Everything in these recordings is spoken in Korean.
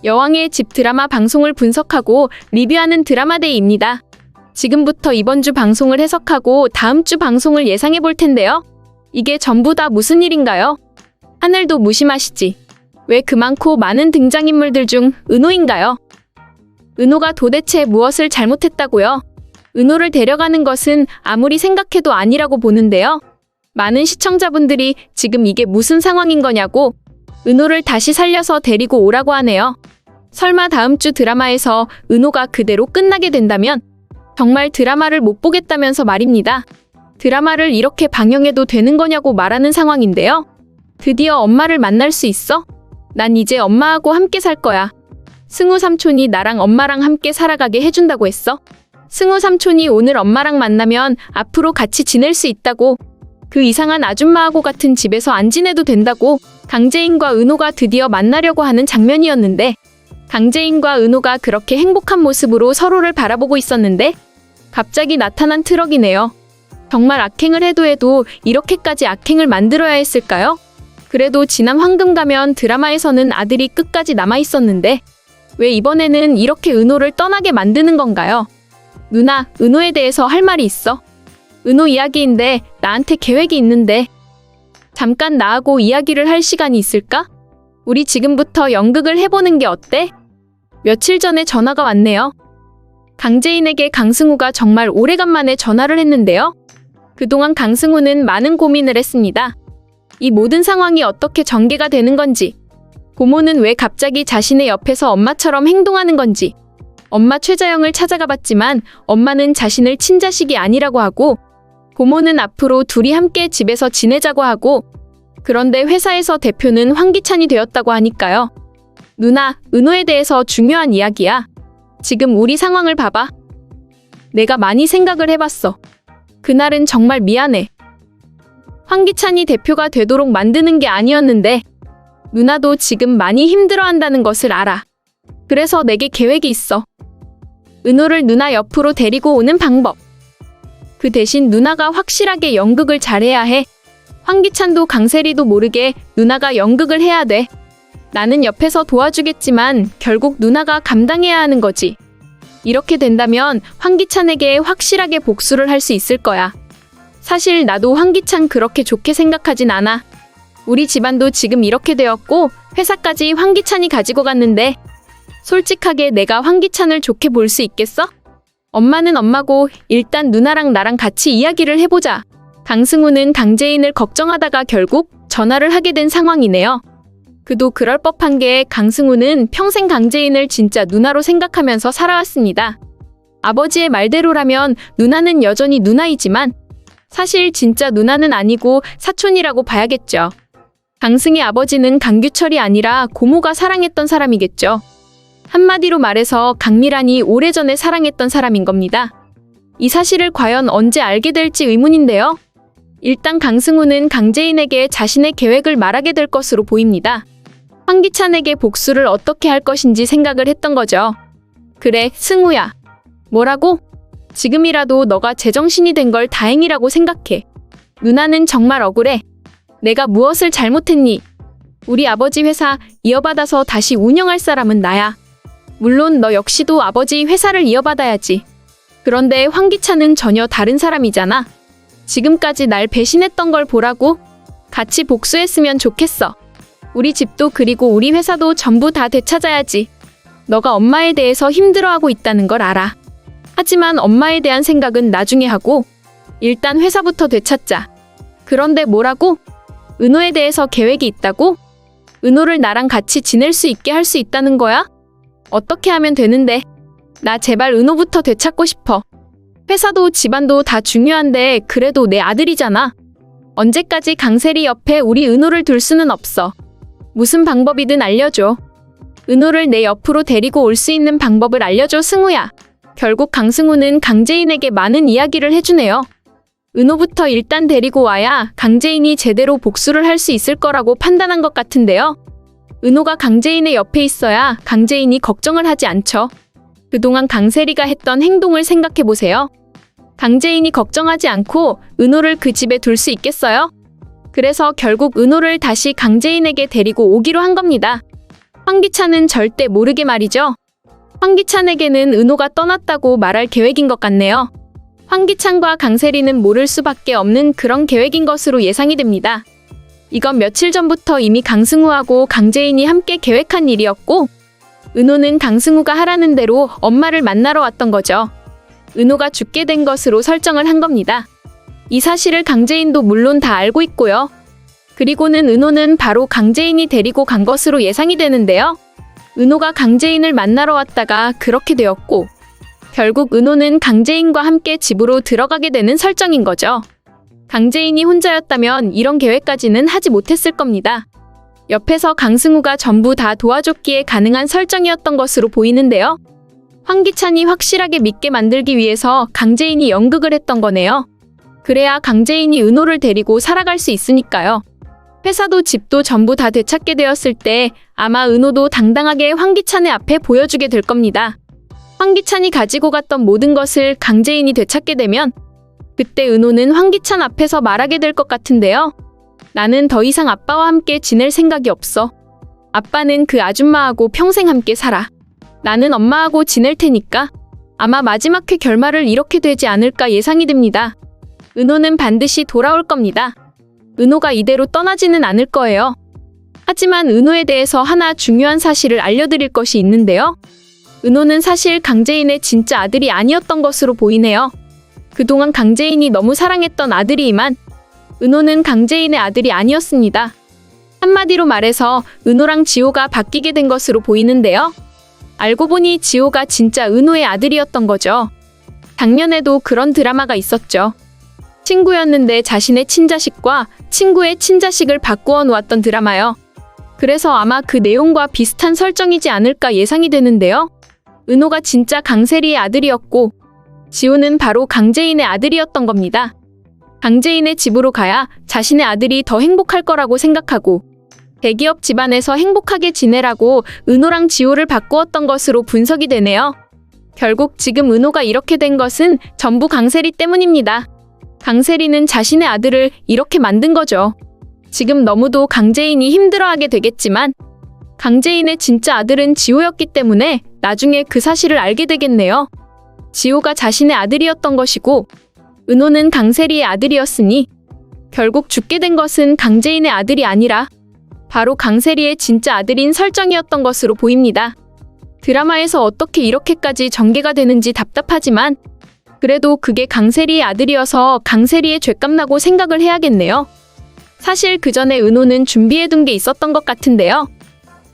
여왕의 집 드라마 방송을 분석하고 리뷰하는 드라마데이입니다. 지금부터 이번 주 방송을 해석하고 다음 주 방송을 예상해 볼 텐데요. 이게 전부 다 무슨 일인가요? 하늘도 무심하시지. 왜 그 많고 많은 등장인물들 중 은호인가요? 은호가 도대체 무엇을 잘못했다고요? 은호를 데려가는 것은 아무리 생각해도 아니라고 보는데요. 많은 시청자분들이 지금 이게 무슨 상황인 거냐고 은호를 다시 살려서 데리고 오라고 하네요. 설마 다음 주 드라마에서 은호가 그대로 끝나게 된다면 정말 드라마를 못 보겠다면서 말입니다. 드라마를 이렇게 방영해도 되는 거냐고 말하는 상황인데요. 드디어 엄마를 만날 수 있어? 난 이제 엄마하고 함께 살 거야. 승우 삼촌이 나랑 엄마랑 함께 살아가게 해준다고 했어. 승우 삼촌이 오늘 엄마랑 만나면 앞으로 같이 지낼 수 있다고. 그 이상한 아줌마하고 같은 집에서 안 지내도 된다고. 강재인과 은호가 드디어 만나려고 하는 장면이었는데 강재인과 은호가 그렇게 행복한 모습으로 서로를 바라보고 있었는데 갑자기 나타난 트럭이네요. 정말 악행을 해도 이렇게까지 악행을 만들어야 했을까요? 그래도 지난 황금 가면 드라마에서는 아들이 끝까지 남아있었는데 왜 이번에는 이렇게 은호를 떠나게 만드는 건가요? 누나, 은호에 대해서 할 말이 있어. 은호 이야기인데 나한테 계획이 있는데 잠깐 나하고 이야기를 할 시간이 있을까? 우리 지금부터 연극을 해보는 게 어때? 며칠 전에 전화가 왔네요. 강재인에게 강승우가 정말 오래간만에 전화를 했는데요. 그동안 강승우는 많은 고민을 했습니다. 이 모든 상황이 어떻게 전개가 되는 건지, 고모는 왜 갑자기 자신의 옆에서 엄마처럼 행동하는 건지, 엄마 최자영을 찾아가 봤지만 엄마는 자신을 친자식이 아니라고 하고 고모는 앞으로 둘이 함께 집에서 지내자고 하고 그런데 회사에서 대표는 황기찬이 되었다고 하니까요. 누나, 은호에 대해서 중요한 이야기야. 지금 우리 상황을 봐봐. 내가 많이 생각을 해봤어. 그날은 정말 미안해. 황기찬이 대표가 되도록 만드는 게 아니었는데 누나도 지금 많이 힘들어한다는 것을 알아. 그래서 내게 계획이 있어. 은호를 누나 옆으로 데리고 오는 방법. 그 대신 누나가 확실하게 연극을 잘해야 해. 황기찬도 강세리도 모르게 누나가 연극을 해야 돼. 나는 옆에서 도와주겠지만 결국 누나가 감당해야 하는 거지. 이렇게 된다면 황기찬에게 확실하게 복수를 할 수 있을 거야. 사실 나도 황기찬 그렇게 좋게 생각하진 않아. 우리 집안도 지금 이렇게 되었고 회사까지 황기찬이 가지고 갔는데 솔직하게 내가 황기찬을 좋게 볼 수 있겠어? 엄마는 엄마고 일단 누나랑 나랑 같이 이야기를 해보자. 강승우는 강재인을 걱정하다가 결국 전화를 하게 된 상황이네요. 그도 그럴 법한 게 강승우는 평생 강재인을 진짜 누나로 생각하면서 살아왔습니다. 아버지의 말대로라면 누나는 여전히 누나이지만 사실 진짜 누나는 아니고 사촌이라고 봐야겠죠. 강승의 아버지는 강규철이 아니라 고모가 사랑했던 사람이겠죠. 한마디로 말해서 강미란이 오래전에 사랑했던 사람인 겁니다. 이 사실을 과연 언제 알게 될지 의문인데요. 일단 강승우는 강재인에게 자신의 계획을 말하게 될 것으로 보입니다. 황기찬에게 복수를 어떻게 할 것인지 생각을 했던 거죠. 그래, 승우야. 뭐라고? 지금이라도 너가 제정신이 된 걸 다행이라고 생각해. 누나는 정말 억울해. 내가 무엇을 잘못했니? 우리 아버지 회사 이어받아서 다시 운영할 사람은 나야. 물론 너 역시도 아버지 회사를 이어받아야지. 그런데 황기찬은 전혀 다른 사람이잖아. 지금까지 날 배신했던 걸 보라고? 같이 복수했으면 좋겠어. 우리 집도 그리고 우리 회사도 전부 다 되찾아야지. 너가 엄마에 대해서 힘들어하고 있다는 걸 알아. 하지만 엄마에 대한 생각은 나중에 하고 일단 회사부터 되찾자. 그런데 뭐라고? 은호에 대해서 계획이 있다고? 은호를 나랑 같이 지낼 수 있게 할 수 있다는 거야? 어떻게 하면 되는데? 나 제발 은호부터 되찾고 싶어. 회사도 집안도 다 중요한데 그래도 내 아들이잖아. 언제까지 강세리 옆에 우리 은호를 둘 수는 없어. 무슨 방법이든 알려줘. 은호를 내 옆으로 데리고 올 수 있는 방법을 알려줘, 승우야. 결국 강승우는 강재인에게 많은 이야기를 해주네요. 은호부터 일단 데리고 와야 강재인이 제대로 복수를 할 수 있을 거라고 판단한 것 같은데요. 은호가 강재인의 옆에 있어야 강재인이 걱정을 하지 않죠. 그동안 강세리가 했던 행동을 생각해보세요. 강재인이 걱정하지 않고 은호를 그 집에 둘 수 있겠어요? 그래서 결국 은호를 다시 강재인에게 데리고 오기로 한 겁니다. 황기찬은 절대 모르게 말이죠. 황기찬에게는 은호가 떠났다고 말할 계획인 것 같네요. 황기찬과 강세리는 모를 수밖에 없는 그런 계획인 것으로 예상이 됩니다. 이건 며칠 전부터 이미 강승우하고 강재인이 함께 계획한 일이었고, 은호는 강승우가 하라는 대로 엄마를 만나러 왔던 거죠. 은호가 죽게 된 것으로 설정을 한 겁니다. 이 사실을 강재인도 물론 다 알고 있고요. 그리고는 은호는 바로 강재인이 데리고 간 것으로 예상이 되는데요. 은호가 강재인을 만나러 왔다가 그렇게 되었고, 결국 은호는 강재인과 함께 집으로 들어가게 되는 설정인 거죠. 강재인이 혼자였다면 이런 계획까지는 하지 못했을 겁니다. 옆에서 강승우가 전부 다 도와줬기에 가능한 설정이었던 것으로 보이는데요. 황기찬이 확실하게 믿게 만들기 위해서 강재인이 연극을 했던 거네요. 그래야 강재인이 은호를 데리고 살아갈 수 있으니까요. 회사도 집도 전부 다 되찾게 되었을 때 아마 은호도 당당하게 황기찬의 앞에 보여주게 될 겁니다. 황기찬이 가지고 갔던 모든 것을 강재인이 되찾게 되면 그때 은호는 황기찬 앞에서 말하게 될 것 같은데요. 나는 더 이상 아빠와 함께 지낼 생각이 없어. 아빠는 그 아줌마하고 평생 함께 살아. 나는 엄마하고 지낼 테니까. 아마 마지막 회 결말을 이렇게 되지 않을까 예상이 됩니다. 은호는 반드시 돌아올 겁니다. 은호가 이대로 떠나지는 않을 거예요. 하지만 은호에 대해서 하나 중요한 사실을 알려드릴 것이 있는데요. 은호는 사실 강재인의 진짜 아들이 아니었던 것으로 보이네요. 그동안 강재인이 너무 사랑했던 아들이지만 은호는 강재인의 아들이 아니었습니다. 한마디로 말해서 은호랑 지호가 바뀌게 된 것으로 보이는데요. 알고 보니 지호가 진짜 은호의 아들이었던 거죠. 작년에도 그런 드라마가 있었죠. 친구였는데 자신의 친자식과 친구의 친자식을 바꾸어 놓았던 드라마요. 그래서 아마 그 내용과 비슷한 설정이지 않을까 예상이 되는데요. 은호가 진짜 강세리의 아들이었고 지호는 바로 강재인의 아들이었던 겁니다. 강재인의 집으로 가야 자신의 아들이 더 행복할 거라고 생각하고 대기업 집안에서 행복하게 지내라고 은호랑 지호를 바꾸었던 것으로 분석이 되네요. 결국 지금 은호가 이렇게 된 것은 전부 강세리 때문입니다. 강세리는 자신의 아들을 이렇게 만든 거죠. 지금 너무도 강재인이 힘들어하게 되겠지만 강재인의 진짜 아들은 지호였기 때문에 나중에 그 사실을 알게 되겠네요. 지호가 자신의 아들이었던 것이고 은호는 강세리의 아들이었으니 결국 죽게 된 것은 강재인의 아들이 아니라 바로 강세리의 진짜 아들인 설정이었던 것으로 보입니다. 드라마에서 어떻게 이렇게까지 전개가 되는지 답답하지만 그래도 그게 강세리의 아들이어서 강세리의 죄값나고 생각을 해야겠네요. 사실 그 전에 은호는 준비해둔 게 있었던 것 같은데요.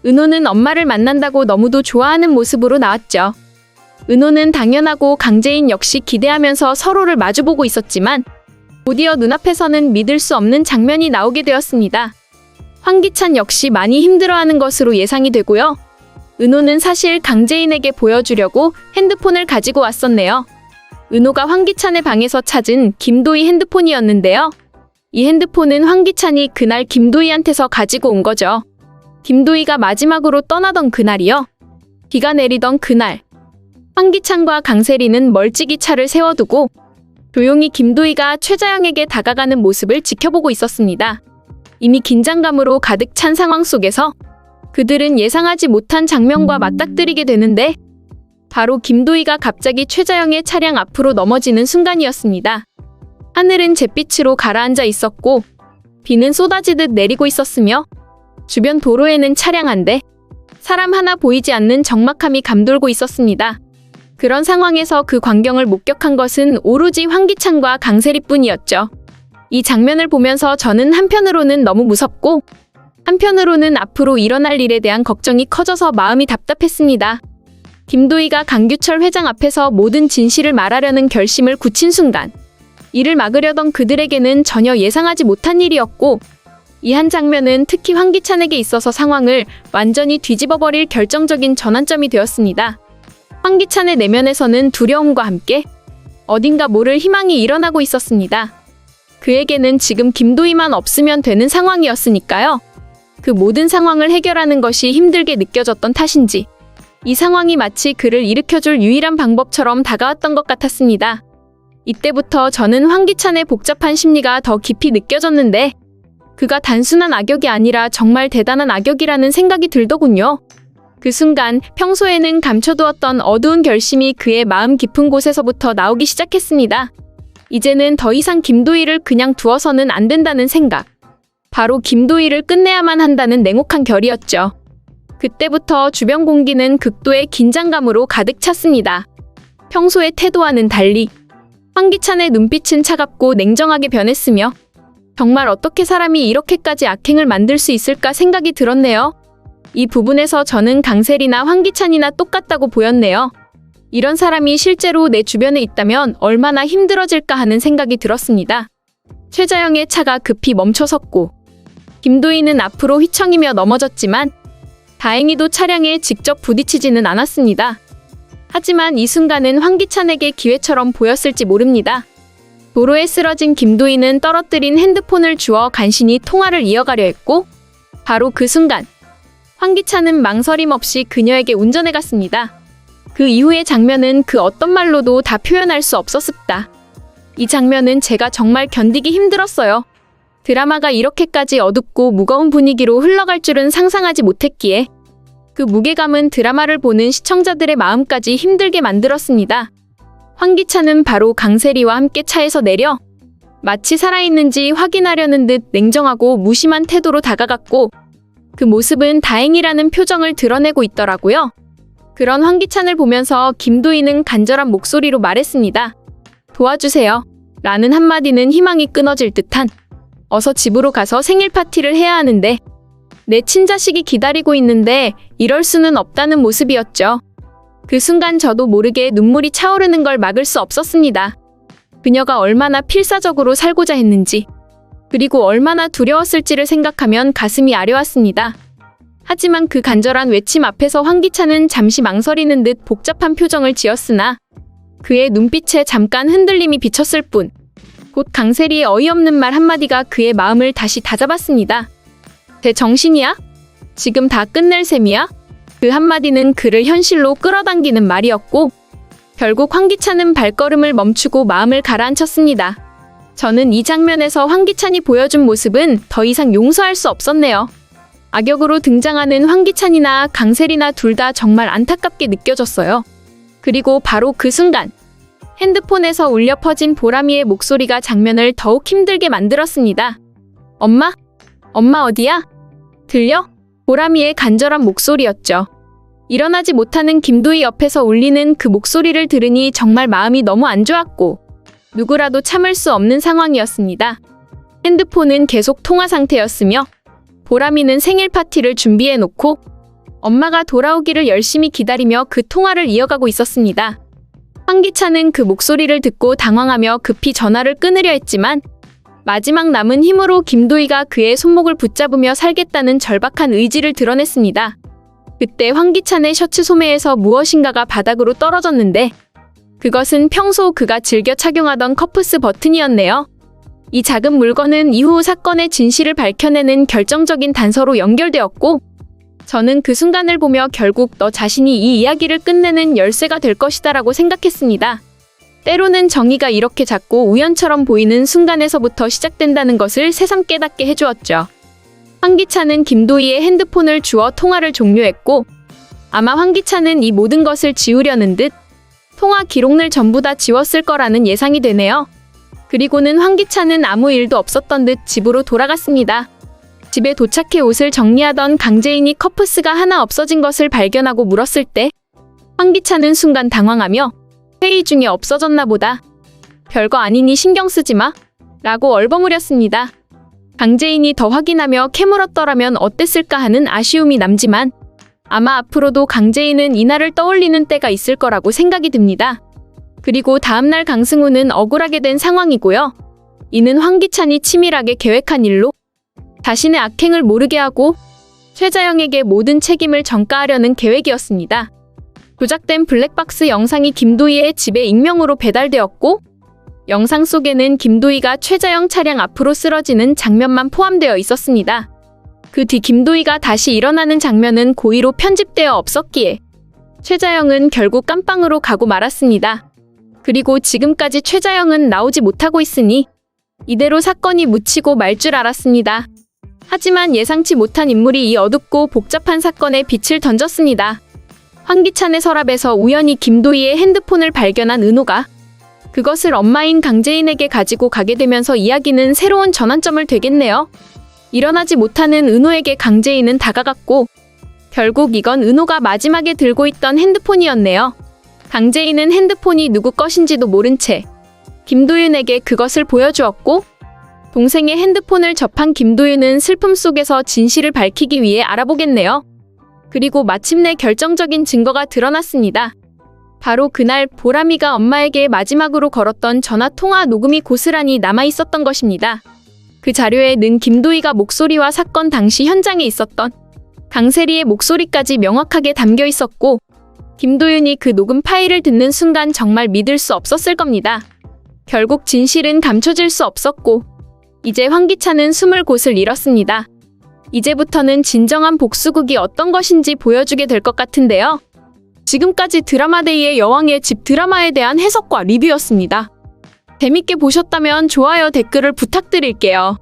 은호는 엄마를 만난다고 너무도 좋아하는 모습으로 나왔죠. 은호는 당연하고 강재인 역시 기대하면서 서로를 마주보고 있었지만 곧이어 눈앞에서는 믿을 수 없는 장면이 나오게 되었습니다. 황기찬 역시 많이 힘들어하는 것으로 예상이 되고요. 은호는 사실 강재인에게 보여주려고 핸드폰을 가지고 왔었네요. 은호가 황기찬의 방에서 찾은 김도희 핸드폰이었는데요. 이 핸드폰은 황기찬이 그날 김도희한테서 가지고 온 거죠. 김도희가 마지막으로 떠나던 그날이요. 비가 내리던 그날. 황기찬과 강세리는 멀찍이 차를 세워두고 조용히 김도희가 최자영에게 다가가는 모습을 지켜보고 있었습니다. 이미 긴장감으로 가득 찬 상황 속에서 그들은 예상하지 못한 장면과 맞닥뜨리게 되는데 바로 김도희가 갑자기 최자영의 차량 앞으로 넘어지는 순간이었습니다. 하늘은 잿빛으로 가라앉아 있었고 비는 쏟아지듯 내리고 있었으며 주변 도로에는 차량 한 대, 사람 하나 보이지 않는 적막함이 감돌고 있었습니다. 그런 상황에서 그 광경을 목격한 것은 오로지 황기찬과 강세리뿐이었죠. 이 장면을 보면서 저는 한편으로는 너무 무섭고 한편으로는 앞으로 일어날 일에 대한 걱정이 커져서 마음이 답답했습니다. 김도희가 강규철 회장 앞에서 모든 진실을 말하려는 결심을 굳힌 순간 이를 막으려던 그들에게는 전혀 예상하지 못한 일이었고 이 한 장면은 특히 황기찬에게 있어서 상황을 완전히 뒤집어버릴 결정적인 전환점이 되었습니다. 황기찬의 내면에서는 두려움과 함께 어딘가 모를 희망이 일어나고 있었습니다. 그에게는 지금 김도희만 없으면 되는 상황이었으니까요. 그 모든 상황을 해결하는 것이 힘들게 느껴졌던 탓인지 이 상황이 마치 그를 일으켜줄 유일한 방법처럼 다가왔던 것 같았습니다. 이때부터 저는 황기찬의 복잡한 심리가 더 깊이 느껴졌는데 그가 단순한 악역이 아니라 정말 대단한 악역이라는 생각이 들더군요. 그 순간 평소에는 감춰두었던 어두운 결심이 그의 마음 깊은 곳에서부터 나오기 시작했습니다. 이제는 더 이상 김도희를 그냥 두어서는 안 된다는 생각. 바로 김도희를 끝내야만 한다는 냉혹한 결이었죠. 그때부터 주변 공기는 극도의 긴장감으로 가득 찼습니다. 평소의 태도와는 달리 황기찬의 눈빛은 차갑고 냉정하게 변했으며 정말 어떻게 사람이 이렇게까지 악행을 만들 수 있을까 생각이 들었네요. 이 부분에서 저는 강세리나 황기찬이나 똑같다고 보였네요. 이런 사람이 실제로 내 주변에 있다면 얼마나 힘들어질까 하는 생각이 들었습니다. 최자영의 차가 급히 멈춰섰고 김도희는 앞으로 휘청이며 넘어졌지만 다행히도 차량에 직접 부딪히지는 않았습니다. 하지만 이 순간은 황기찬에게 기회처럼 보였을지 모릅니다. 도로에 쓰러진 김도희는 떨어뜨린 핸드폰을 주워 간신히 통화를 이어가려 했고 바로 그 순간 황기찬은 망설임 없이 그녀에게 운전해 갔습니다. 그 이후의 장면은 그 어떤 말로도 다 표현할 수 없었습니다. 이 장면은 제가 정말 견디기 힘들었어요. 드라마가 이렇게까지 어둡고 무거운 분위기로 흘러갈 줄은 상상하지 못했기에 그 무게감은 드라마를 보는 시청자들의 마음까지 힘들게 만들었습니다. 황기찬은 바로 강세리와 함께 차에서 내려 마치 살아있는지 확인하려는 듯 냉정하고 무심한 태도로 다가갔고 그 모습은 다행이라는 표정을 드러내고 있더라고요. 그런 황기찬을 보면서 김도희는 간절한 목소리로 말했습니다. 도와주세요. 라는 한마디는 희망이 끊어질 듯한 어서 집으로 가서 생일 파티를 해야 하는데 내 친자식이 기다리고 있는데 이럴 수는 없다는 모습이었죠. 그 순간 저도 모르게 눈물이 차오르는 걸 막을 수 없었습니다. 그녀가 얼마나 필사적으로 살고자 했는지 그리고 얼마나 두려웠을지를 생각하면 가슴이 아려왔습니다. 하지만 그 간절한 외침 앞에서 황기찬은 잠시 망설이는 듯 복잡한 표정을 지었으나 그의 눈빛에 잠깐 흔들림이 비쳤을 뿐 곧 강세리의 어이없는 말 한마디가 그의 마음을 다시 다잡았습니다. 제 정신이야? 지금 다 끝낼 셈이야? 그 한마디는 그를 현실로 끌어당기는 말이었고 결국 황기찬은 발걸음을 멈추고 마음을 가라앉혔습니다. 저는 이 장면에서 황기찬이 보여준 모습은 더 이상 용서할 수 없었네요. 악역으로 등장하는 황기찬이나 강세리나 둘 다 정말 안타깝게 느껴졌어요. 그리고 바로 그 순간 핸드폰에서 울려 퍼진 보람이의 목소리가 장면을 더욱 힘들게 만들었습니다. 엄마? 엄마 어디야? 들려? 보람이의 간절한 목소리였죠. 일어나지 못하는 김도희 옆에서 울리는 그 목소리를 들으니 정말 마음이 너무 안 좋았고 누구라도 참을 수 없는 상황이었습니다. 핸드폰은 계속 통화 상태였으며 보람이는 생일 파티를 준비해놓고 엄마가 돌아오기를 열심히 기다리며 그 통화를 이어가고 있었습니다. 황기찬은 그 목소리를 듣고 당황하며 급히 전화를 끊으려 했지만 마지막 남은 힘으로 김도희가 그의 손목을 붙잡으며 살겠다는 절박한 의지를 드러냈습니다. 그때 황기찬의 셔츠 소매에서 무엇인가가 바닥으로 떨어졌는데 그것은 평소 그가 즐겨 착용하던 커프스 버튼이었네요. 이 작은 물건은 이후 사건의 진실을 밝혀내는 결정적인 단서로 연결되었고 저는 그 순간을 보며 결국 너 자신이 이 이야기를 끝내는 열쇠가 될 것이다라고 생각했습니다. 때로는 정의가 이렇게 작고 우연처럼 보이는 순간에서부터 시작된다는 것을 새삼 깨닫게 해주었죠. 황기찬은 김도희의 핸드폰을 주워 통화를 종료했고 아마 황기찬은 이 모든 것을 지우려는 듯 통화 기록을 전부 다 지웠을 거라는 예상이 되네요. 그리고는 황기찬은 아무 일도 없었던 듯 집으로 돌아갔습니다. 집에 도착해 옷을 정리하던 강재인이 커프스가 하나 없어진 것을 발견하고 물었을 때 황기찬은 순간 당황하며 회의 중에 없어졌나 보다. 별거 아니니 신경 쓰지 마. 라고 얼버무렸습니다. 강재인이 더 확인하며 캐물었더라면 어땠을까 하는 아쉬움이 남지만 아마 앞으로도 강재인은 이날을 떠올리는 때가 있을 거라고 생각이 듭니다. 그리고 다음날 강승우는 억울하게 된 상황이고요. 이는 황기찬이 치밀하게 계획한 일로 자신의 악행을 모르게 하고 최자영에게 모든 책임을 전가하려는 계획이었습니다. 조작된 블랙박스 영상이 김도희의 집에 익명으로 배달되었고 영상 속에는 김도희가 최자영 차량 앞으로 쓰러지는 장면만 포함되어 있었습니다. 그 뒤 김도희가 다시 일어나는 장면은 고의로 편집되어 없었기에 최자영은 결국 깜빵으로 가고 말았습니다. 그리고 지금까지 최자영은 나오지 못하고 있으니 이대로 사건이 묻히고 말 줄 알았습니다. 하지만 예상치 못한 인물이 이 어둡고 복잡한 사건에 빛을 던졌습니다. 황기찬의 서랍에서 우연히 김도희의 핸드폰을 발견한 은호가 그것을 엄마인 강재인에게 가지고 가게 되면서 이야기는 새로운 전환점을 되겠네요. 일어나지 못하는 은호에게 강재인은 다가갔고 결국 이건 은호가 마지막에 들고 있던 핸드폰이었네요. 강재인은 핸드폰이 누구 것인지도 모른 채 김도윤에게 그것을 보여주었고 동생의 핸드폰을 접한 김도윤은 슬픔 속에서 진실을 밝히기 위해 알아보겠네요. 그리고 마침내 결정적인 증거가 드러났습니다. 바로 그날 보람이가 엄마에게 마지막으로 걸었던 전화 통화 녹음이 고스란히 남아있었던 것입니다. 그 자료에는 김도희가 목소리와 사건 당시 현장에 있었던 강세리의 목소리까지 명확하게 담겨 있었고 김도윤이 그 녹음 파일을 듣는 순간 정말 믿을 수 없었을 겁니다. 결국 진실은 감춰질 수 없었고 이제 황기찬은 숨을 곳을 잃었습니다. 이제부터는 진정한 복수극이 어떤 것인지 보여주게 될 것 같은데요. 지금까지 드라마데이의 여왕의 집 드라마에 대한 해석과 리뷰였습니다. 재밌게 보셨다면 좋아요, 댓글을 부탁드릴게요.